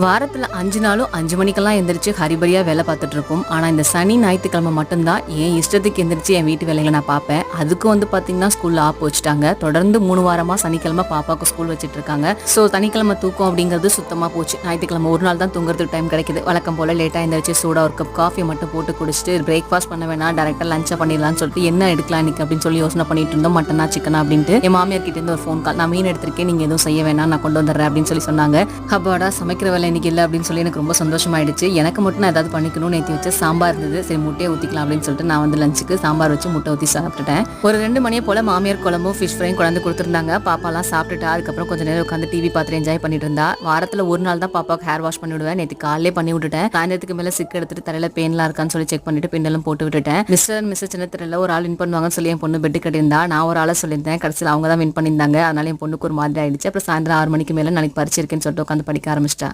வாரத்துல 5 நாளும் 5 மணிக்கெல்லாம் எந்திரிச்சு ஹரிபரியா வேலை பார்த்துட்டு இருப்போம். ஆனா இந்த சனி ஞாயிற்றுக்கிழமை மட்டும்தான் என் இஷ்டத்துக்கு எந்திரிச்சு என் வீட்டு வேலைகளை நான் பார்ப்பேன். அதுக்கு பாத்தீங்கன்னா ஸ்கூல்ல ஆப் வச்சுட்டாங்க. தொடர்ந்து 3 வாரமா சனிக்கிழமை பாப்பாவுக்கு ஸ்கூல் வச்சுட்டு இருக்காங்க. ஸோ சனிக்கிழமை தூக்கம் அப்படிங்கிறது சுத்தமா போச்சு. ஞாயிற்றுக்கிழமை ஒரு நாள் தான் தூங்குறதுக்கு டைம் கிடைக்குது. வழக்கம் போல லேட்டா எந்திரிச்சு சூடா ஒரு கப் காஃபி மட்டும் போட்டு குடிச்சிட்டு பிரேக்ஃபாஸ்ட் பண்ண வேணாம், டேரக்டா லஞ்சா பண்ணிடலாம்னு சொல்லிட்டு என்ன எடுக்கலாம் இன்னைக்கு அப்படின்னு சொல்லி யோசனை பண்ணிட்டு இருந்தோம். மட்டனா சிக்கனா அப்படின்ட்டு என் மாமியார் கிட்ட இருந்து ஒரு ஃபோன் கால், நான் மீன் எடுத்திருக்கேன், நீங்க எதுவும் செய்ய வேணாம், நான் கொண்டு வந்துடுறேன் அப்படின்னு சொல்லி சொன்னாங்க. அப்பாடா சமைக்கிற வேலை இன்னைக்கு இல்லை அப்படின்னு சொல்லி எனக்கு ரொம்ப சந்தோஷமாயிடுச்சு. எனக்கு மட்டும் நான் ஏதாவது பண்ணிக்கணும்னு நேற்று வச்சு சாம்பார் இருந்தது. சரி முட்டையை ஊற்றிக்கலாம் அப்படின்னு சொல்லிட்டு நான் லஞ்சுக்கு சாம்பார் வச்சு முட்டை ஊற்றி சாப்பிட்டுட்டேன். ஒரு 2 மணியை போல மாமியார் குழம்பும் ஃபிஷ் ஃப்ரையும் குழந்தை கொடுத்துருந்தாங்க. பாப்பாலாம் சாப்பிட்டுட்டா. அதுக்கப்புறம் கொஞ்சம் நேரம் உட்காந்து டிவி பார்த்துட்டு என்ஜாய் பண்ணிட்டு இருந்தா. வாரத்தில் ஒரு நாள் தான் பாப்பாவுக்கு ஹேர் வாஷ் பண்ணி விடுவேன். நேற்று காலையிலே பண்ணி விட்டுட்டேன். சாயந்தரத்துக்கு மேலே சிக்கு எடுத்துட்டு தலையில பெயின்லாம் இருக்கான்னு சொல்லி செக் பண்ணிட்டு பெண்ணெல்லாம் போட்டு விட்டுட்டேன். மிஸ்டர் சின்ன திரையில ஒரு ஆள் வின் பண்ணுவாங்கன்னு சொல்லி என் பொண்ணு பெட்டு கட்டியிருந்தா. நான் ஒரு ஆளை சொல்லியிருந்தேன். கடைசியில் அவங்க தான் வின் பண்ணியிருந்தாங்க. அதனால என் பொண்ணுக்கு ஒரு மாதிரி ஆயிடுச்சு. அப்புறம் சாயந்தரம் 6 மணிக்கு மேலே நாளைக்கு பரிச்சு இருக்குன்னு சொல்லிட்டு உட்காந்து படிக்க ஆரம்பிச்சிட்டா.